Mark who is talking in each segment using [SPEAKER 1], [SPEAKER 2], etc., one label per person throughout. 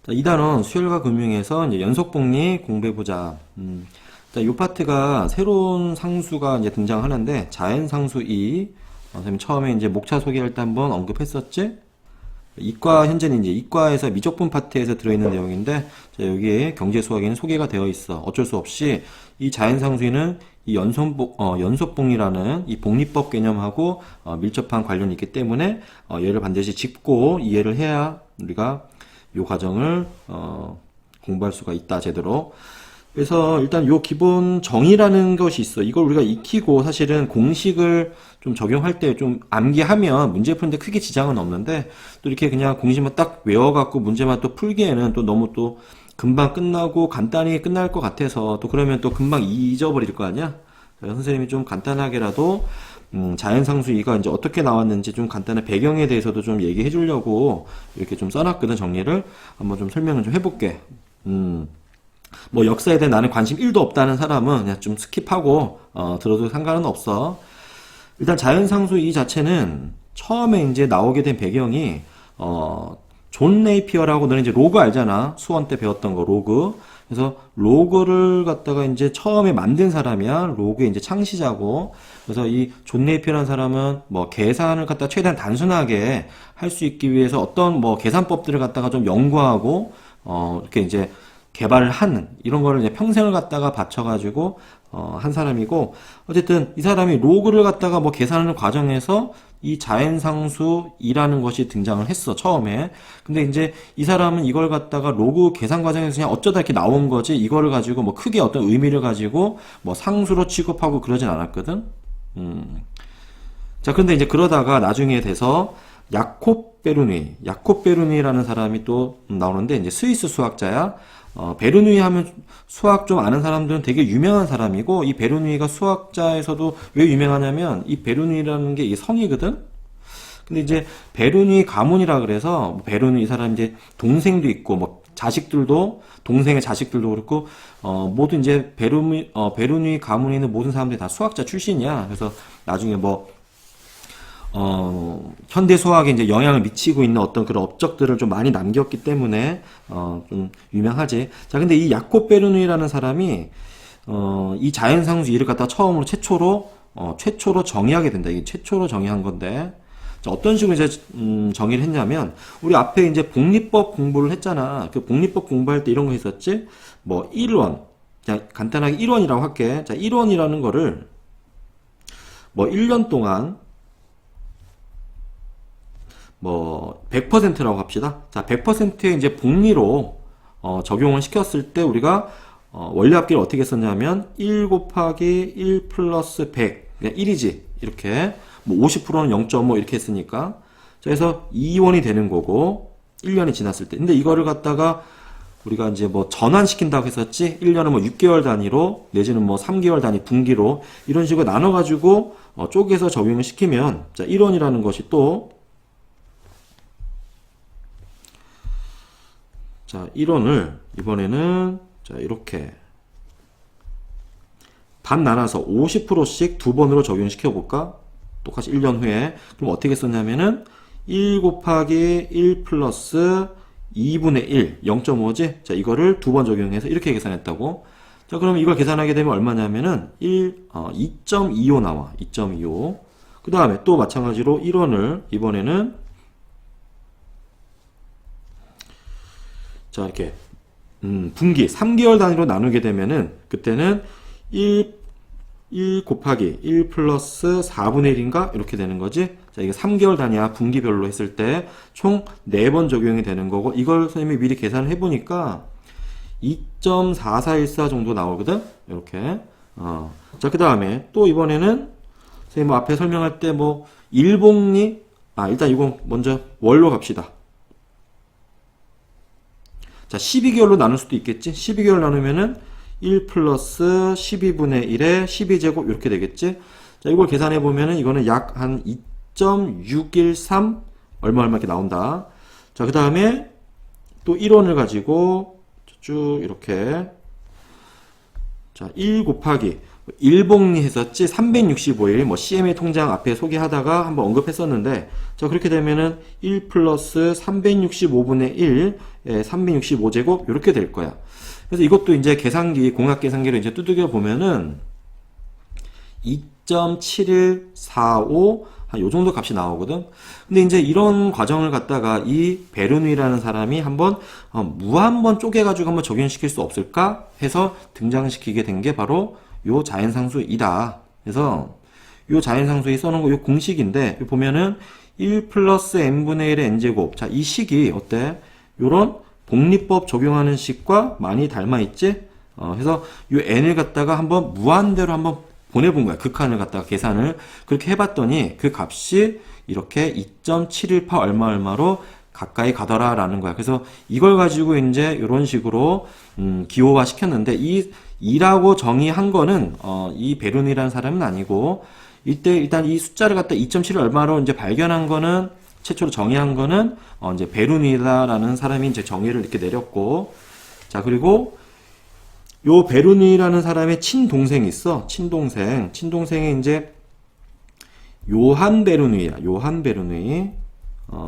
[SPEAKER 1] 자, 2단원 수열과 금융에서 이제 연속복리 공부해보자. 자, 이 파트가 새로운 상수가 이제 등장하는데, 자연상수 2. 선생님 처음에 이제 목차 소개할 때 한번 언급했었지? 이과, 현재는 이제 이과에서 미적분 파트에서 들어있는 내용인데, 자, 여기에 경제수학에는 소개가 되어 있어. 어쩔 수 없이 이 자연상수는 이 연속복리라는 이 복리법 개념하고 밀접한 관련이 있기 때문에 얘를 반드시 짚고 이해를 해야 우리가 이 과정을 공부할 수가 있다 제대로. 그래서 일단 요 기본 정의라는 것이 있어. 이걸 우리가 익히고 사실은 공식을 좀 적용할 때 좀 암기하면 문제 푸는데 크게 지장은 없는데, 또 이렇게 그냥 공식만 딱 외워갖고 문제만 또 풀기에는 또 너무 또 금방 끝나고 간단히 끝날 것 같아서, 또 그러면 또 금방 잊어버릴 거 아니야? 그래서 선생님이 좀 간단하게라도 자연상수 2가 이제 어떻게 나왔는지 좀 간단한 배경에 대해서도 좀 얘기해 주려고 이렇게 좀 써놨거든. 정리를 한번 좀 설명을 좀 해볼게. 뭐 역사에 대해 나는 관심 1도 없다는 사람은 그냥 좀 스킵하고 들어도 상관은 없어. 일단 자연상수 2 자체는 처음에 이제 나오게 된 배경이 존 네이피어라고, 너는 이제 로그 알잖아. 수원 때 배웠던 거 로그. 그래서 로그를 갖다가 이제 처음에 만든 사람이야. 로그의 이제 창시자고. 그래서 이 존 네이피어라는 사람은 뭐 계산을 갖다 최대한 단순하게 할 수 있기 위해서 어떤 뭐 계산법들을 갖다가 좀 연구하고 이렇게 이제 개발을 하는 이런 거를 이제 평생을 갖다가 바쳐가지고 한 사람이고, 어쨌든 이 사람이 로그를 갖다가 뭐 계산하는 과정에서 이 자연상수이라는 것이 등장을 했어 처음에. 근데 이제 이 사람은 이걸 갖다가 로그 계산 과정에서 그냥 어쩌다 이렇게 나온 거지, 이거를 가지고 뭐 크게 어떤 의미를 가지고 뭐 상수로 취급하고 그러진 않았거든. 자, 근데 이제 그러다가 나중에 돼서 야콥 베르누이라는 사람이 또 나오는데, 이제 스위스 수학자야. 베르누이 하면 수학 좀 아는 사람들은 되게 유명한 사람이고, 이 베르누이가 수학자에서도 왜 유명하냐면 이 베르누이라는 게 이 성이거든. 근데 이제 베르누이 가문이라 그래서 뭐 베르누이 이 사람 이제 동생도 있고 뭐 자식들도, 동생의 자식들도 그렇고 모든 이제 베르누이 가문에 있는 모든 사람들이 다 수학자 출신이야. 그래서 나중에 뭐 현대 수학에 이제 영향을 미치고 있는 어떤 그런 업적들을 좀 많이 남겼기 때문에, 좀 유명하지. 자, 근데 이 야콥 베르누이라는 사람이, 이 자연상수 이를 갖다 처음으로 최초로 정의하게 된다. 이게 최초로 정의한 건데, 자, 어떤 식으로 이제, 정의를 했냐면, 우리 앞에 이제 복리법 공부를 했잖아. 그 복리법 공부할 때 이런 거 했었지? 뭐, 1원. 자, 간단하게 1원이라고 할게. 자, 1원이라는 거를, 뭐, 1년 동안, 뭐 100%라고 합시다. 자, 100%의 이제 복리로 적용을 시켰을 때 우리가 원리합계를 어떻게 썼냐면 1 곱하기 1 플러스 100, 그냥 1이지. 이렇게 뭐 50%는 0.5 이렇게 했으니까. 자, 그래서 2원이 되는 거고 1년이 지났을 때. 근데 이거를 갖다가 우리가 이제 뭐 전환시킨다고 했었지. 1년은 뭐 6개월 단위로 내지는 뭐 3개월 단위 분기로 이런 식으로 나눠 가지고 쪼개서 적용을 시키면, 자, 1원이라는 것이 또, 자, 1원을 이번에는 자, 이렇게 반 나눠서 50%씩 두 번으로 적용시켜 볼까? 똑같이 1년 후에. 그럼 어떻게 썼냐면은 1 곱하기 1 플러스 2분의 1, 0.5지? 자, 이거를 두 번 적용해서 이렇게 계산했다고. 자, 그럼 이걸 계산하게 되면 얼마냐면은 2.25 나와. 2.25. 그 다음에 또 마찬가지로 1원을 이번에는, 자, 이렇게 분기 3개월 단위로 나누게 되면은 그때는 1 곱하기 1 플러스 4분의 1인가 이렇게 되는 거지. 자, 이게 3개월 단위야. 분기별로 했을 때 총 4번 적용이 되는 거고, 이걸 선생님이 미리 계산을 해보니까 2.4414 정도 나오거든. 이렇게. 자, 그 다음에 또 이번에는 선생님 뭐 앞에 설명할 때 뭐 일복리, 일단 이거 먼저 월로 갑시다. 자, 12개월로 나눌 수도 있겠지? 12개월 나누면은 1 플러스 12분의 1에 12제곱 이렇게 되겠지? 자, 이걸 계산해 보면은 이거는 약 한 2.613 얼마 이렇게 나온다. 자, 그 다음에 또 1원을 가지고 쭉 이렇게, 자, 1 곱하기 일복리 했었지 365일 뭐 CMA 통장 앞에 소개하다가 한번 언급했었는데 자 그렇게 되면은 1 플러스 365분의 1 365제곱 이렇게 될 거야. 그래서 이것도 이제 계산기 공학 계산기를 이제 두들겨 보면은 2.7145 한 요 정도 값이 나오거든. 근데 이제 이런 과정을 갖다가 이 베르누이라는 사람이 한번 무한번 쪼개가지고 한번 적용시킬 수 없을까 해서 등장시키게 된 게 바로 요 자연상수이다. 그래서 요 자연상수에 써놓은 거 요 공식인데 보면은 1 플러스 n분의 1의 n제곱. 자, 이 식이 어때? 요런 복리법 적용하는 식과 많이 닮아있지? 그래서 요 n을 갖다가 한번 무한대로 한번 보내본 거야. 극한을 갖다가 계산을. 그렇게 해봤더니 그 값이 이렇게 2.718 얼마로 가까이 가더라 라는 거야. 그래서 이걸 가지고 이제 이런 식으로 기호화 시켰는데 이 2라고 정의한 거는 이 베르누이라는 사람은 아니고 이때 일단 이 숫자를 갖다 2.7 얼마로 이제 발견한 거는 최초로 정의한 거는 이제 베르누이다라는 사람이 이제 정의를 이렇게 내렸고 자 그리고 요 베르누이라는 사람의 친동생이 있어. 친동생이 이제 요한 베르누이야. 요한 베르누이.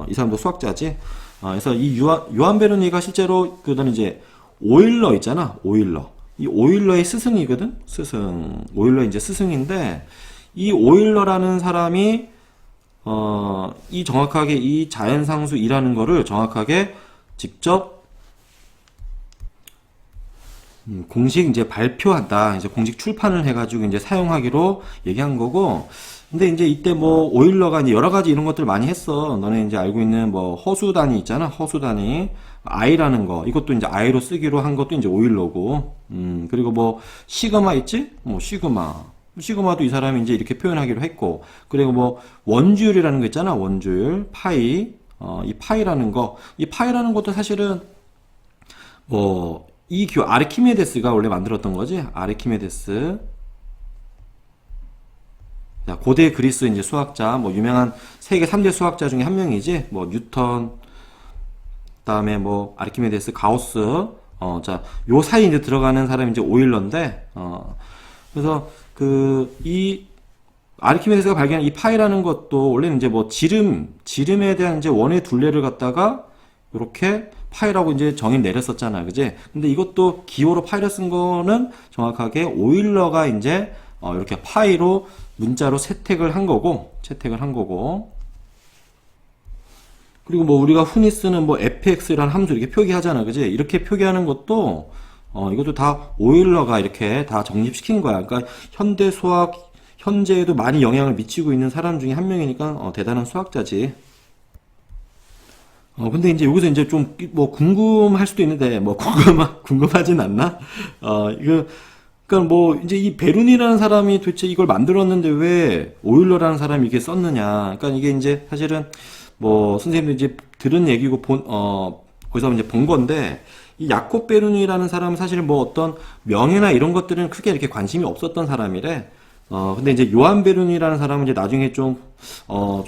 [SPEAKER 1] 이 사람도 수학자지. 그래서 이 요한 베르누이가 실제로 그다음 이제 오일러 있잖아. 오일러. 이 오일러의 스승이거든. 오일러 이제 스승인데 이 오일러라는 사람이 이 정확하게 이 자연상수이라는 거를 정확하게 직접 공식 이제 발표한다. 이제 공식 출판을 해가지고 이제 사용하기로 얘기한 거고. 근데 이제 이때 뭐 오일러가 이제 여러 가지 이런 것들 많이 했어. 너네 이제 알고 있는 뭐 허수 단위 있잖아. 허수 단위. I라는 거. 이것도 이제 I로 쓰기로 한 것도 이제 오일러고. 그리고 뭐 시그마 있지? 뭐 시그마도 이 사람이 이제 이렇게 표현하기로 했고. 그리고 뭐 원주율이라는 거 있잖아. 원주율. 파이. 이 파이라는 거. 이 파이라는 것도 사실은 뭐 이 아르키메데스가 원래 만들었던 거지. 아르키메데스. 자, 고대 그리스 이제 수학자, 뭐 유명한 세계 3대 수학자 중에 한 명이지. 뭐 뉴턴, 그다음에 뭐 아르키메데스, 가우스. 자, 요 사이 이제 들어가는 사람이 이제 오일러인데, 그래서 이 아르키메데스가 발견한 이 파이라는 것도 원래는 이제 뭐 지름에 대한 이제 원의 둘레를 갖다가 이렇게 파이라고 이제 정의 내렸었잖아. 그지? 근데 이것도 기호로 파이를 쓴 거는 정확하게 오일러가 이제 이렇게 파이로 문자로 채택을 한 거고. 그리고 뭐 우리가 흔히 쓰는 뭐 fx라는 함수 이렇게 표기하잖아. 그지? 이렇게 표기하는 것도 이것도 다 오일러가 이렇게 다 정립시킨 거야. 그러니까 현대 수학 현재에도 많이 영향을 미치고 있는 사람 중에 한 명이니까 대단한 수학자지. 근데 이제 여기서 이제 좀 뭐 궁금할 수도 있는데 뭐 궁금하진 않나? 그러니까 뭐 이제 이 베르누이라는 사람이 도대체 이걸 만들었는데 왜 오일러라는 사람이 이게 썼느냐? 그러니까 이게 이제 사실은 뭐 선생님들 이제 들은 얘기고 거기서 이제 본 건데 이 야콥 베르누이라는 사람은 사실 뭐 어떤 명예나 이런 것들은 크게 이렇게 관심이 없었던 사람이래. 근데 이제 요한 베르누이라는 사람은 이제 나중에 좀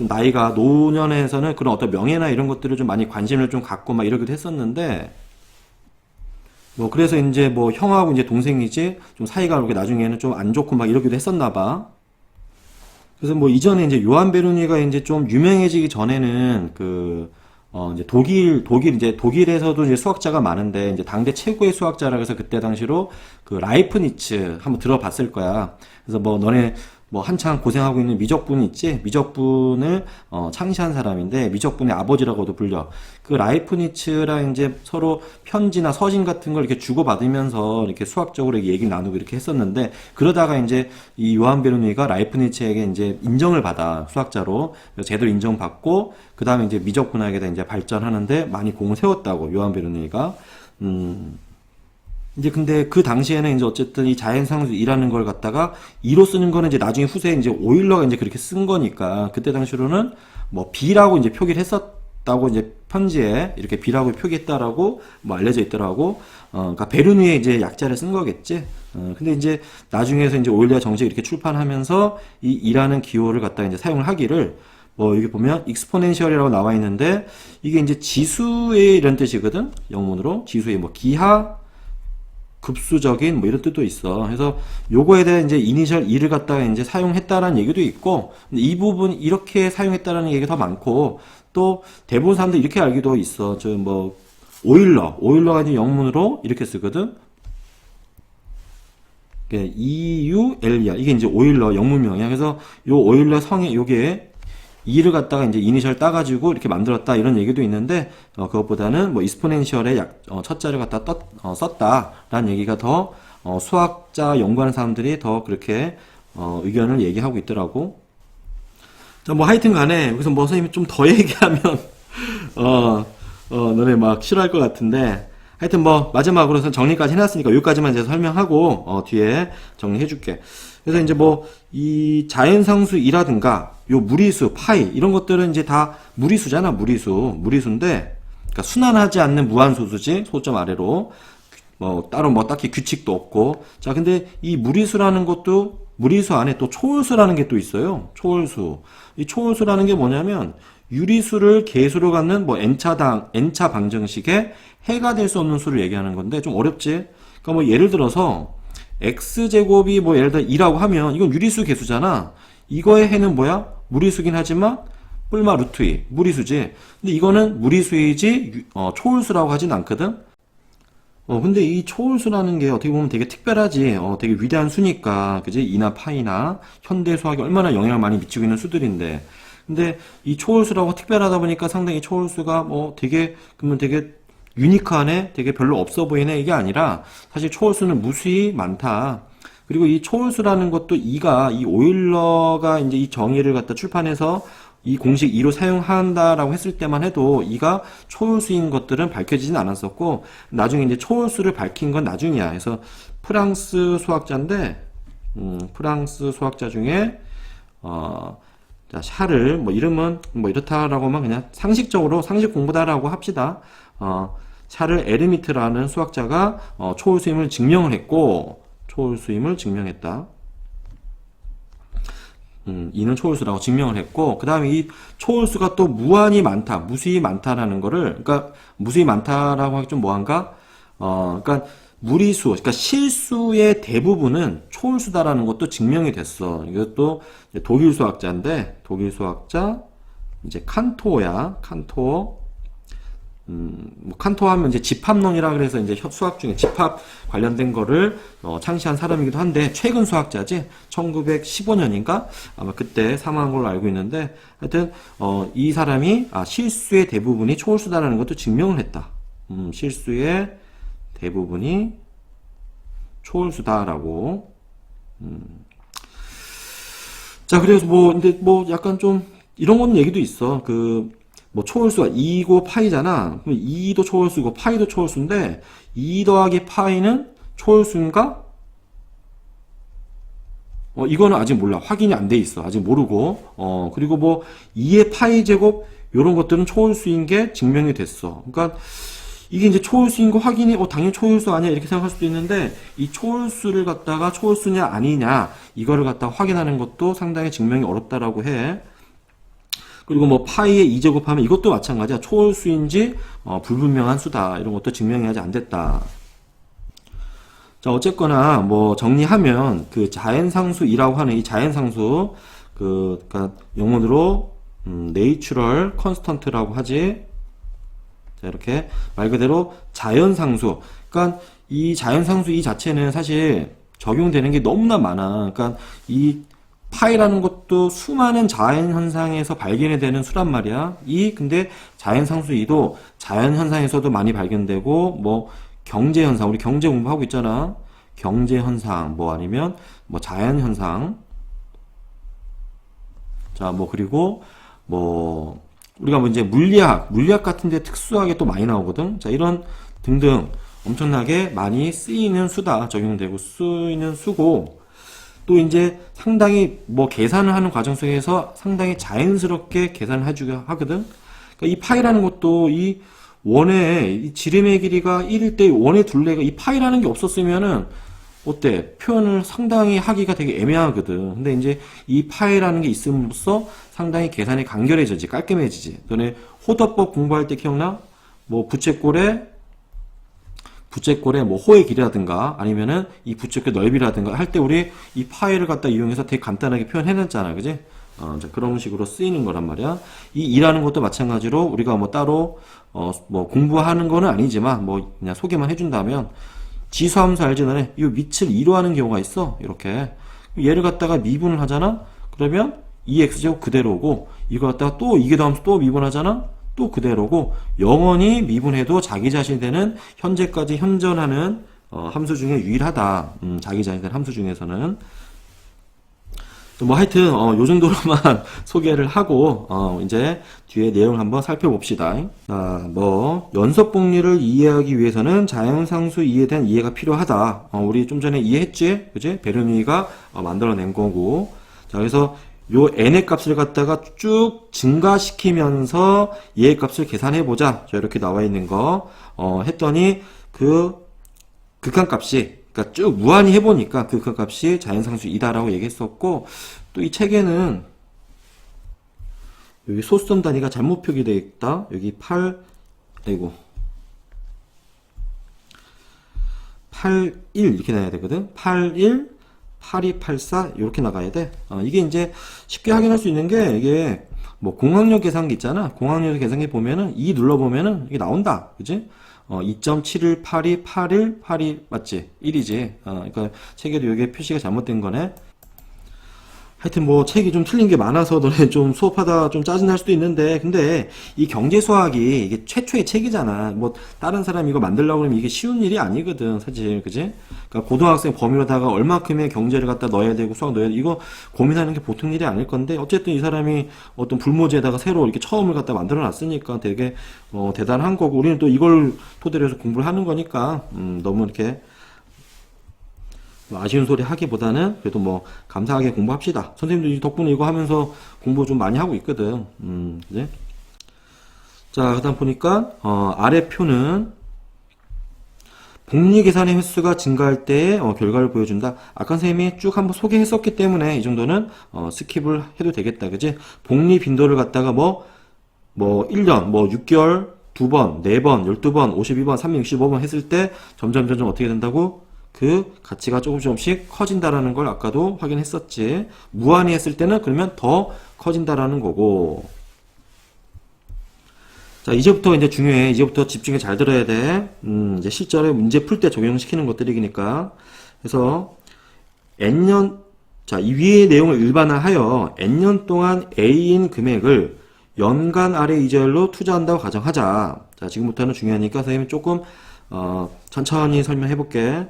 [SPEAKER 1] 나이가 노년에서는 그런 어떤 명예나 이런 것들을 좀 많이 관심을 좀 갖고 막 이러기도 했었는데, 뭐, 그래서 이제 뭐 형하고 이제 동생이지, 좀 사이가 이렇게 나중에는 좀 안 좋고 막 이러기도 했었나 봐. 그래서 뭐 이전에 이제 요한 베르누이가 이제 좀 유명해지기 전에는 이제 독일에서도 이제 수학자가 많은데, 이제 당대 최고의 수학자라 그래서 그때 당시로 라이프니츠 한번 들어봤을 거야. 그래서 뭐 너네 뭐 한창 고생하고 있는 미적분 있지? 미적분을 창시한 사람인데 미적분의 아버지라고도 불려. 그 라이프니츠랑 이제 서로 편지나 서신 같은 걸 이렇게 주고받으면서 이렇게 수학적으로 얘기 나누고 이렇게 했었는데 그러다가 이제 이 요한 베르누이가 라이프니츠에게 이제 인정을 받아 수학자로 제대로 인정받고 그 다음에 이제 미적분학에 대해 이제 발전하는데 많이 공을 세웠다고 요한 베르누이가. 이제 근데 그 당시에는 이제 어쨌든 이 자연상수이라는 걸 갖다가 2로 쓰는 거는 이제 나중에 후세에 이제 오일러가 이제 그렇게 쓴 거니까 그때 당시로는 뭐 B라고 이제 표기를 했었다고 이제 편지에 이렇게 B라고 표기했다라고 뭐 알려져 있더라고. 그러니까 베르누이의 이제 약자를 쓴 거겠지. 근데 이제 나중에서 이제 오일러 정식 이렇게 출판하면서 이 2라는 기호를 갖다가 이제 사용을 하기를 뭐 여기 보면 exponential이라고 나와 있는데 이게 이제 지수의 이런 뜻이거든. 영문으로 지수의 뭐 기하 급수적인 뭐 이런 뜻도 있어. 그래서 요거에 대해 이제 이니셜 e를 갖다가 이제 사용했다라는 얘기도 있고, 근데 이 부분 이렇게 사용했다라는 얘기가 더 많고, 또 대부분 사람들이 이렇게 알기도 있어. 저 뭐 오일러가 이제 영문으로 이렇게 쓰거든. EULER 이게 이제 오일러 영문명이야. 그래서 요 오일러 성에 요게 e를 갖다가 이제 이니셜 따가지고 이렇게 만들었다 이런 얘기도 있는데 그것보다는 뭐 이스포넨셜의 첫 자를 갖다 썼다라는 얘기가 더 수학자 연구하는 사람들이 더 그렇게 의견을 얘기하고 있더라고. 자, 뭐 하여튼 간에 여기서 뭐 선생님이 좀 더 얘기하면 너네 막 싫어할 것 같은데 하여튼 뭐 마지막으로서 정리까지 해놨으니까 여기까지만 이제 설명하고 뒤에 정리해줄게. 그래서 이제 뭐 이 자연상수이라든가 요 무리수, 파이 이런 것들은 이제 다 무리수잖아. 무리수인데 그러니까 순환하지 않는 무한소수지. 소점 아래로 뭐 따로 뭐 딱히 규칙도 없고. 자, 근데 이 무리수라는 것도 무리수 안에 또 초월수라는 게 또 있어요. 초월수. 이 초월수라는 게 뭐냐면 유리수를 계수로 갖는 뭐 n차 방정식의 해가 될 수 없는 수를 얘기하는 건데 좀 어렵지? 그러니까 뭐 예를 들어서 x제곱이 뭐 예를 들어 2라고 하면 이건 유리수 계수잖아. 이거의 해는 뭐야? 무리수긴 하지만 뿔마 루트 2 무리수지. 근데 이거는 무리수이지 초월수라고 하진 않거든. 근데 이 초월수라는 게 어떻게 보면 되게 특별하지. 되게 위대한 수니까. 그지? 이나 파이나 현대 수학에 얼마나 영향을 많이 미치고 있는 수들인데. 근데 이 초월수라고 특별하다 보니까 상당히 초월수가 뭐 그러면 되게 유니크하네? 되게 별로 없어 보이네? 이게 아니라 사실 초월수는 무수히 많다. 그리고 이 초월수라는 것도 이 오일러가 이제 이 정의를 갖다 출판해서 이 공식 2로 사용한다라고 했을 때만 해도 이가 초월수인 것들은 밝혀지진 않았었고 나중에 이제 초월수를 밝힌 건 나중이야. 그래서 프랑스 수학자인데 프랑스 수학자 중에 자, 샤를 뭐 이름은 뭐 이렇다라고만 그냥 상식적으로 상식 공부다라고 합시다. 샤를 에르미트라는 수학자가 초월수임을 증명을 했고 초월수임을 증명했다. 이는 초월수라고 증명을 했고 그 다음에 이 초월수가 또 무한히 많다, 무수히 많다라는 거를 그러니까 무수히 많다라고 하기 좀 뭐한가? 그러니까 무리수, 그러니까 실수의 대부분은 초월수다라는 것도 증명이 됐어. 이것도 독일 수학자인데 독일 수학자 이제 칸토어야. 칸토어. 뭐 칸토어 하면 이제 집합론이라 그래서 이제 수학 중에 집합 관련된 거를 창시한 사람이기도 한데 최근 수학자지. 1915년인가 아마 그때 사망한 걸로 알고 있는데 하여튼 이 사람이 실수의 대부분이 초월수다라는 것도 증명을 했다. 실수의 대부분이 초월수다라고. 자, 그래서 뭐 근데 뭐 약간 좀 이런 건 얘기도 있어. 뭐 초월수가 2고 파이잖아. 그럼 2도 초월수고 파이도 초월수인데 2 더하기 파이는 초월수인가? 이거는 아직 몰라. 확인이 안 돼 있어. 아직 모르고. 그리고 뭐 2의 파이 제곱 요런 것들은 초월수인 게 증명이 됐어. 그러니까 이게 이제 초월수인 거 확인이 당연히 초월수 아니야 이렇게 생각할 수도 있는데 이 초월수를 갖다가 초월수냐 아니냐 이거를 갖다가 확인하는 것도 상당히 증명이 어렵다라고 해. 그리고 뭐 파이의 2제곱하면 이것도 마찬가지야. 초월수인지 불분명한 수다. 이런 것도 증명이 아직 안 됐다. 자, 어쨌거나 뭐 정리하면 그 자연상수이라고 하는 이 자연상수 그러니까 영문으로 natural constant라고 하지. 자, 이렇게 말 그대로 자연상수. 그러니까 이 자연상수 이 자체는 사실 적용되는 게 너무나 많아. 그러니까 이 파이라는 것도 수많은 자연현상에서 발견이 되는 수란 말이야. 근데 자연상수 2도 자연현상에서도 많이 발견되고, 뭐, 경제현상, 우리 경제 공부하고 있잖아. 경제현상, 뭐 아니면, 뭐 자연현상. 자, 뭐, 그리고, 뭐, 우리가 뭐 이제 물리학 같은 데 특수하게 또 많이 나오거든. 자, 이런 등등 엄청나게 많이 쓰이는 수다. 적용되고 쓰이는 수고, 또 이제 상당히 뭐 계산을 하는 과정 속에서 상당히 자연스럽게 계산을 해주게 하거든. 그러니까 이 파이라는 것도 이 원의 이 지름의 길이가 1일 때 원의 둘레가 이 파이라는 게 없었으면은 어때? 표현을 상당히 하기가 되게 애매하거든. 근데 이제 이 파이라는 게 있음으로써 상당히 계산이 간결해지지, 깔끔해지지. 너네 호더법 공부할 때 기억나? 뭐 부채꼴에 부채꼴의 뭐 호의 길이라든가 아니면은 이 부채꼴 넓이라든가 할 때 우리 이 파이를 갖다 이용해서 되게 간단하게 표현해놨잖아, 그지? 자, 그런 식으로 쓰이는 거란 말이야. 이 2라는 것도 마찬가지로 우리가 뭐 따로 뭐 공부하는 거는 아니지만 뭐 그냥 소개만 해준다면 지수함수 알지 너네? 이 밑을 2로 하는 경우가 있어. 이렇게 얘를 갖다가 미분을 하잖아. 그러면 2x제곱 그대로고 이거 갖다가 또 이게 더하면서 또 미분하잖아. 또 그대로고 영원히 미분해도 자기 자신이 되는 현재까지 현존하는 함수 중에 유일하다. 자기 자신이 되는 함수 중에서는 뭐 하여튼 요 정도로만 소개를 하고 이제 뒤에 내용을 한번 살펴봅시다. 뭐 연속복리를 이해하기 위해서는 자연상수 이해에 대한 이해가 필요하다. 우리 좀 전에 이해했지? 그지? 베르누이가 만들어낸 거고. 자, 그래서 요 n의 값을 갖다가 쭉 증가시키면서 얘의 값을 계산해 보자. 자, 이렇게 나와 있는 거 했더니 그 극한값이 그러니까 쭉 무한히 해보니까 그 극한값이 자연상수 2다라고 얘기했었고 또 이 책에는 여기 소수점 단위가 잘못 표기되어 있다. 여기 81 이렇게 나와야 되거든. 81 82, 84 이렇게 나가야 돼. 이게 이제 쉽게 확인할 수 있는 게 이게 뭐 공학력 계산기 있잖아. 공학력 계산기 보면은 2 눌러보면은 이게 나온다. 그지? 2.718281 맞지? 1이지. 그러니까 책에도 이게 표시가 잘못된 거네. 하여튼 뭐 책이 좀 틀린 게 많아서 너네 좀 수업하다 좀 짜증날 수도 있는데 근데 이 경제수학이 이게 최초의 책이잖아. 뭐 다른 사람이 이거 만들려고 그러면 이게 쉬운 일이 아니거든 사실. 그지? 그러니까 고등학생 범위로다가 얼마큼의 경제를 갖다 넣어야 되고 수학 넣어야 되고 이거 고민하는 게 보통 일이 아닐 건데 어쨌든 이 사람이 어떤 불모지에다가 새로 이렇게 처음을 갖다 만들어 놨으니까 되게 대단한 거고 우리는 또 이걸 토대로 해서 공부를 하는 거니까 너무 이렇게 아쉬운 소리 하기보다는 그래도 뭐 감사하게 공부합시다. 선생님도 덕분에 이거 하면서 공부 좀 많이 하고 있거든. 그지? 자, 그다음 보니까 아래 표는 복리 계산의 횟수가 증가할 때의 결과를 보여준다. 아까 선생님이 쭉 한번 소개했었기 때문에 이 정도는 스킵을 해도 되겠다. 그지? 복리 빈도를 갖다가 뭐 1년, 뭐 6개월, 2번, 4번, 12번, 52번, 365번 했을 때 점점 어떻게 된다고? 그 가치가 조금씩 커진다라는 걸 아까도 확인했었지. 무한히 했을 때는 그러면 더 커진다라는 거고. 자, 이제부터 이제 중요해. 이제부터 집중해 잘 들어야 돼. 이제 실전에 문제 풀 때 적용시키는 것들이니까. 그래서 n년, 자, 이 위의 내용을 일반화하여 n년 동안 A인 금액을 연간 아래 이자율로 투자한다고 가정하자. 자, 지금부터는 중요하니까 선생님이 조금 천천히 설명해 볼게.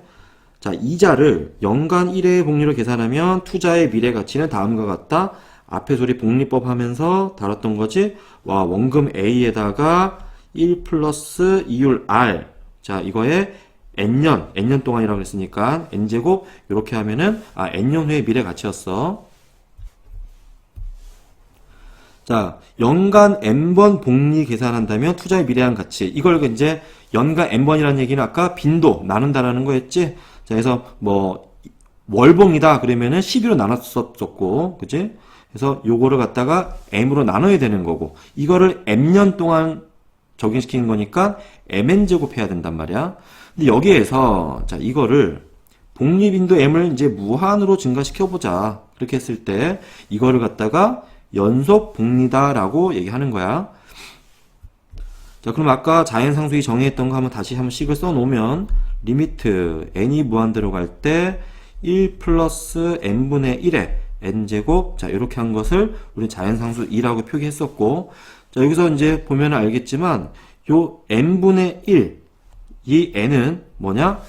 [SPEAKER 1] 자, 이자를 연간 1회의 복리로 계산하면 투자의 미래 가치는 다음과 같다. 앞에 소리 복리법 하면서 다뤘던 거지. 와, 원금 A에다가 1 플러스 이율 R. 자, 이거에 N년 동안이라고 했으니까 N제곱 이렇게 하면은 N년 후의 미래 가치였어. 자, 연간 N번 복리 계산한다면 투자의 미래한 가치. 이걸 이제 연간 N번이라는 얘기는 아까 빈도 나눈다라는 거였지. 자, 그래서 뭐 월봉이다 그러면은 12로 나눴었고, 그치? 그래서 요거를 갖다가 M으로 나눠야 되는 거고, 이거를 M년 동안 적용시키는 거니까 Mn 제곱 해야 된단 말이야. 근데 여기에서 자, 이거를 복리빈도 M을 이제 무한으로 증가시켜보자. 그렇게 했을 때 이거를 갖다가 연속 복리다라고 얘기하는 거야. 자, 그럼 아까 자연상수이 정의했던 거 한번 다시 한번 식을 써놓으면 리미트 n이 무한대로 갈 때 1 플러스 n분의 1에 n제곱, 자, 이렇게 한 것을 우리 자연상수 2라고 표기했었고, 자, 여기서 이제 보면 알겠지만 요 n분의 1, 이 n은 뭐냐?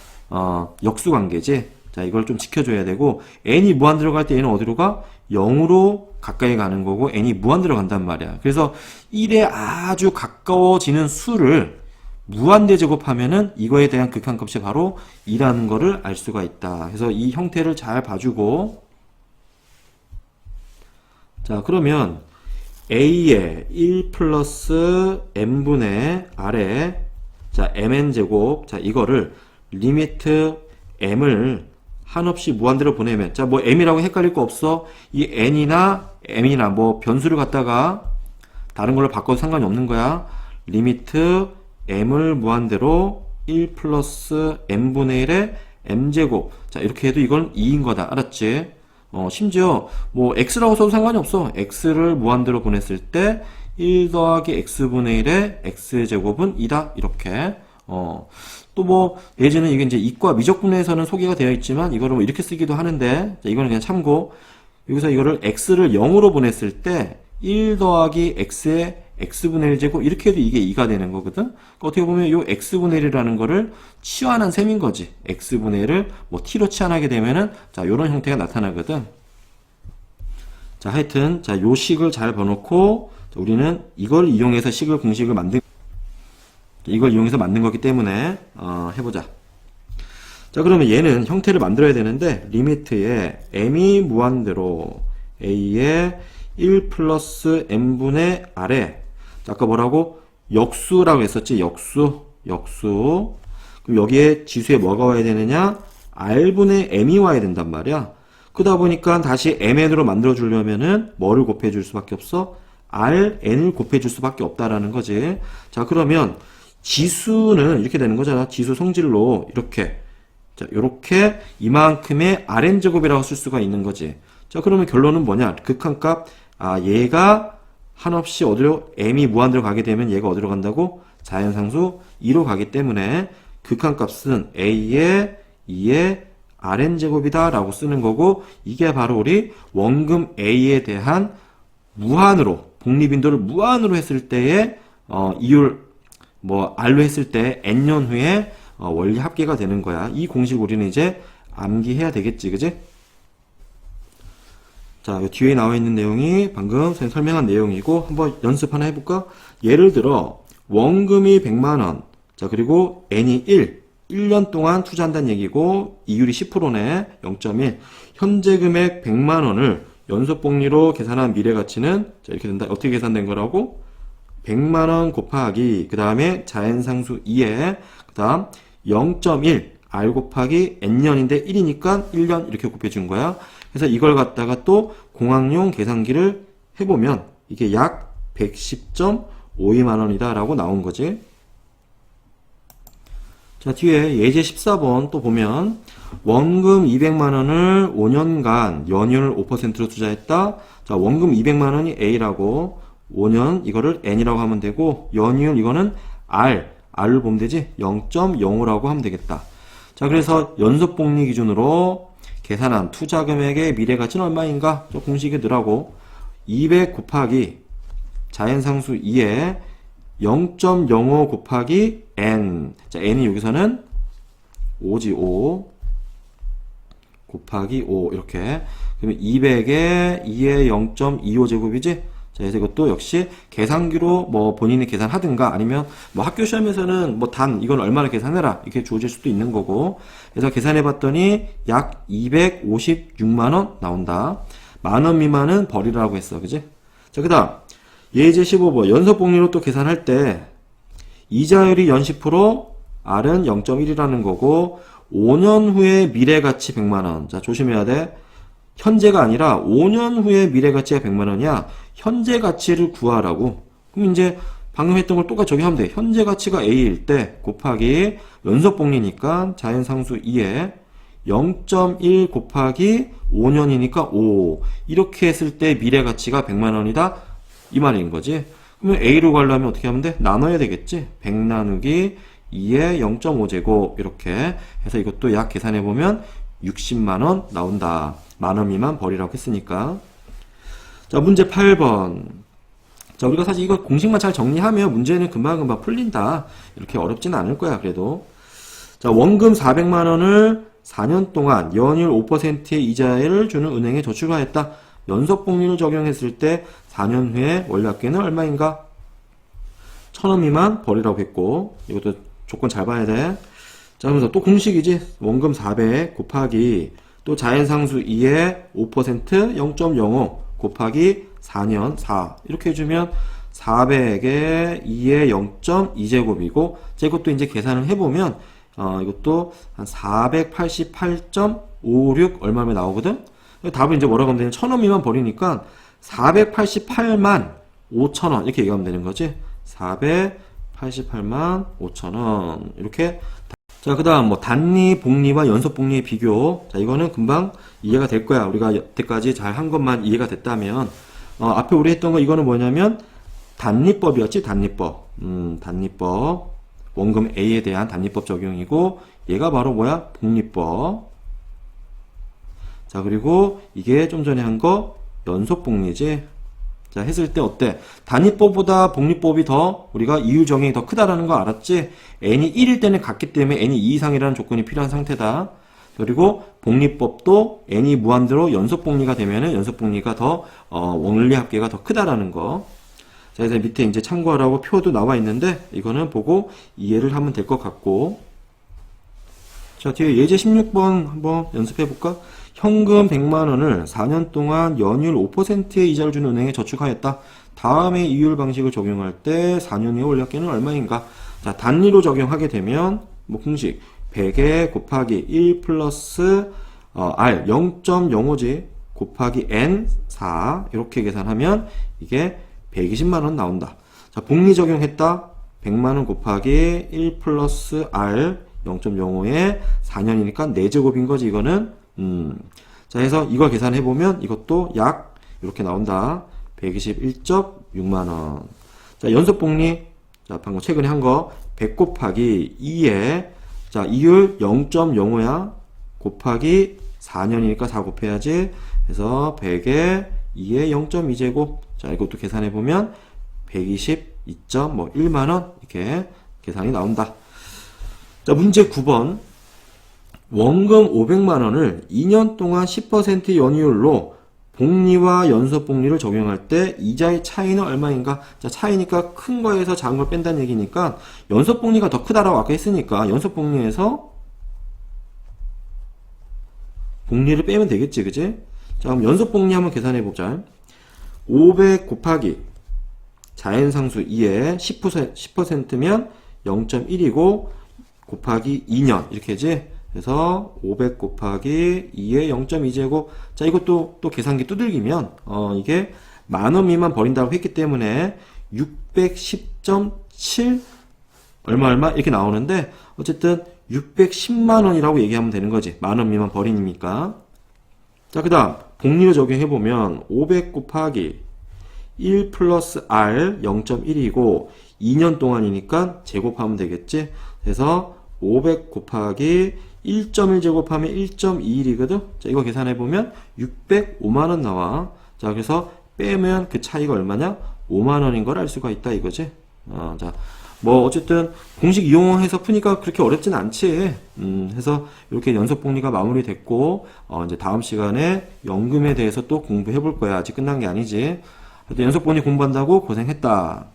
[SPEAKER 1] 역수관계지. 자, 이걸 좀 지켜줘야 되고, n이 무한대로 갈 때 얘는 어디로 가? 0으로 가까이 가는 거고 n이 무한대로 간단 말이야. 그래서 1에 아주 가까워지는 수를 무한대 제곱하면은 이거에 대한 극한값이 바로 2라는 거를 알 수가 있다. 그래서 이 형태를 잘 봐주고, 자, 그러면 a의 1 플러스 n분의 r에 자, mn 제곱, 자, 이거를 리미트 m을 한없이 무한대로 보내면, 자, 뭐 m이라고 헷갈릴 거 없어. 이 n이나 m이나 뭐 변수를 갖다가 다른 걸로 바꿔도 상관이 없는 거야. 리미트 m을 무한대로 1 플러스 n분의 1의 m제곱. 자, 이렇게 해도 이건 2인 거다. 알았지? 심지어 뭐 x라고 써도 상관이 없어. x를 무한대로 보냈을 때 1 더하기 x분의 1의 x제곱은 2다. 이렇게. 또 뭐 예제는 이게 이제 이과 미적분에서는 소개가 되어 있지만 이거를 뭐 이렇게 쓰기도 하는데, 자, 이거는 그냥 참고. 여기서 이거를 x를 0으로 보냈을 때 1 더하기 x의 x분의 1제곱 이렇게 해도 이게 2가 되는 거거든. 그러니까 어떻게 보면 요 x분의 1이라는 거를 치환한 셈인 거지. x분의 1을 뭐 t로 치환하게 되면은 자, 요런 형태가 나타나거든. 자, 하여튼 자, 요 식을 잘 봐놓고 우리는 이걸 이용해서 공식을 만든 거기 때문에 해보자. 자, 그러면 얘는 형태를 만들어야 되는데 리미트에 m이 무한대로 a의 1 플러스 n분의 r에, 자, 아까 뭐라고? 역수라고 했었지. 역수. 그럼 여기에 지수에 뭐가 와야 되느냐? r분의 m이 와야 된단 말이야. 그러다 보니까 다시 mn으로 만들어 주려면은 뭐를 곱해 줄 수밖에 없어? rn을 곱해 줄 수밖에 없다라는 거지. 자, 그러면 지수는 이렇게 되는 거잖아. 지수 성질로 이렇게. 자, 요렇게 이만큼의 rn제곱이라고 쓸 수가 있는 거지. 자, 그러면 결론은 뭐냐? 극한값, 얘가 한없이 어디로, m이 무한대로 가게 되면 얘가 어디로 간다고? 자연상수 2로 가기 때문에 극한값은 a의 2의 rn제곱이다 라고 쓰는 거고, 이게 바로 우리 원금 a에 대한 무한으로, 복리빈도를 무한으로 했을 때의 이율, 뭐 r로 했을 때 n년 후에 원리 합계가 되는 거야. 이 공식 우리는 이제 암기해야 되겠지, 그지? 자, 이 뒤에 나와 있는 내용이 방금 설명한 내용이고, 한번 연습 하나 해볼까? 예를 들어 원금이 100만원, 자, 그리고 n이 1년 동안 투자한다는 얘기고 이율이 10%네. 0.1. 현재 금액 100만원을 연속복리로 계산한 미래가치는 자, 이렇게 된다. 어떻게 계산된 거라고? 100만원 곱하기 그 다음에 자연상수 2에 그 다음 0.1 r 곱하기 n년인데 1이니까 1년 이렇게 곱해준 거야. 그래서 이걸 갖다가 또 공학용 계산기를 해보면 이게 약 110.52만원이다 라고 나온 거지. 자, 뒤에 예제 14번 또 보면 원금 200만원을 5년간 연율 5%로 투자했다. 자, 원금 200만원이 A라고 5년 이거를 N이라고 하면 되고, 연율 이거는 R를 보면 되지. 0.05라고 하면 되겠다. 자, 그래서 연속복리 기준으로 계산한 투자금액의 미래가치는 얼마인가? 저 공식이 더라고 200 곱하기 자연상수 2에 0.05 곱하기 N. 자, N이 여기서는 5지, 5 곱하기 5 이렇게. 그러면 200에 2에 0.25제곱이지? 자, 그래서 이것도 역시 계산기로 뭐 본인이 계산하든가 아니면 뭐 학교 시험에서는 뭐 단 이건 얼마나 계산해라 이렇게 주어질 수도 있는 거고. 그래서 계산해 봤더니 약 256만원 나온다. 만원 미만은 버리라고 했어. 그지? 자, 그 다음 예제 15번 연속복리로 또 계산할 때 이자율이 연 10%, R은 0.1이라는 거고 5년 후에 미래가치 100만원. 자, 조심해야 돼. 현재가 아니라 5년 후에 미래가치가 100만원이야. 현재 가치를 구하라고. 그럼 이제 방금 했던 걸 똑같이 저기 하면 돼. 현재 가치가 A일 때 곱하기 연속복리니까 자연상수 2에 0.1 곱하기 5년이니까 5. 이렇게 했을 때 미래가치가 100만원이다. 이 말인 거지. 그러면 A로 가려면 어떻게 하면 돼? 나눠야 되겠지. 100 나누기 2에 0.5제곱 이렇게 해서 이것도 약 계산해보면 60만원 나온다. 만원 미만 버리라고 했으니까. 자, 문제 8번. 자, 우리가 사실 이거 공식만 잘 정리하면 문제는 금방금방 풀린다. 이렇게 어렵지는 않을 거야, 그래도. 자, 원금 400만원을 4년 동안 연율 5%의 이자를 주는 은행에 저축하였다. 연속복리를 적용했을 때 4년 후에 원리합계는 얼마인가? 1000원 미만 버리라고 했고, 이것도 조건 잘 봐야 돼. 자, 그래서 또 공식이지. 원금 400 곱하기 또 자연상수 2에 5% 0.05 곱하기 4년 4 이렇게 해주면 400에 2에 0.2제곱이고 이것도 이제 계산을 해보면 이것도 한 488.56 얼마면 나오거든. 답은 이제 뭐라고 하면 되냐? 1000원 미만 버리니까 488만 5천원 이렇게 얘기하면 되는 거지. 488만 5천원 이렇게 자, 그 다음, 뭐, 단리, 복리와 연속 복리의 비교. 자, 이거는 금방 이해가 될 거야. 우리가 여태까지 잘 한 것만 이해가 됐다면. 앞에 우리 했던 거 이거는 뭐냐면, 단리법이었지, 단리법. 단리법. 원금 A에 대한 단리법 적용이고, 얘가 바로 뭐야? 복리법. 자, 그리고 이게 좀 전에 한 거, 연속 복리지. 자, 했을 때 어때? 단위법보다 복리법이 더 우리가 이율 적용이 더 크다라는 거 알았지? n이 1일 때는 같기 때문에 n이 2 이상이라는 조건이 필요한 상태다. 그리고 복리법도 n이 무한대로 연속 복리가 되면은 연속 복리가 더 원리 합계가 더 크다라는 거. 자, 그래서 밑에 이제 참고하라고 표도 나와 있는데 이거는 보고 이해를 하면 될 것 같고. 자, 뒤에 예제 16번 한번 연습해 볼까? 현금 100만 원을 4년 동안 연율 5%의 이자를 주는 은행에 저축하였다. 다음에 이율 방식을 적용할 때 4년 후에 원리합계는 얼마인가? 자, 단위로 적용하게 되면 뭐 공식 100에 곱하기 1 플러스 R 0.05지 곱하기 N 4 이렇게 계산하면 이게 120만 원 나온다. 자, 복리 적용했다. 100만 원 곱하기 1 플러스 R 0.05에 4년이니까 4제곱인 거지 이거는. 자, 해서 이걸 계산해보면 이것도 약 이렇게 나온다. 121.6만원. 자, 연속복리. 자, 방금 최근에 한 거 100 곱하기 2에 자, 이율 0.05야. 곱하기 4년이니까 4 곱해야지. 그래서 100에 2에 0.2제곱. 자, 이것도 계산해보면 122.1만원. 이렇게 계산이 나온다. 자, 문제 9번. 원금 500만원을 2년 동안 10% 연이율로 복리와 연속복리를 적용할 때 이자의 차이는 얼마인가? 자, 차이니까 큰 거에서 작은 걸 뺀다는 얘기니까 연속복리가 더 크다라고 아까 했으니까 연속복리에서 복리를 빼면 되겠지, 그지? 자, 그럼 연속복리 한번 계산해보자. 500 곱하기 자연상수 2에 10%면 0.1이고 곱하기 2년 이렇게 하지? 그래서 500 곱하기 2에 0.2제곱. 자, 이것도 또 계산기 두들기면 이게 만원 미만 버린다고 했기 때문에 610.7 얼마 이렇게 나오는데 어쨌든 610만원이라고 얘기하면 되는 거지. 만원 미만 버리니까. 자, 그 다음 복리로 적용해보면 500 곱하기 1 플러스 R 0.1이고 2년 동안이니까 제곱하면 되겠지. 그래서 500 곱하기 1.1제곱하면 1.21이거든. 자, 이거 계산해보면 605만원 나와. 자, 그래서 빼면 그 차이가 얼마냐? 5만원인 걸 알 수가 있다 이거지. 자, 뭐 어쨌든 공식 이용해서 푸니까 그렇게 어렵진 않지. 해서 이렇게 연속복리가 마무리됐고 이제 다음 시간에 연금에 대해서 또 공부해 볼 거야. 아직 끝난 게 아니지. 연속복리 공부한다고 고생했다.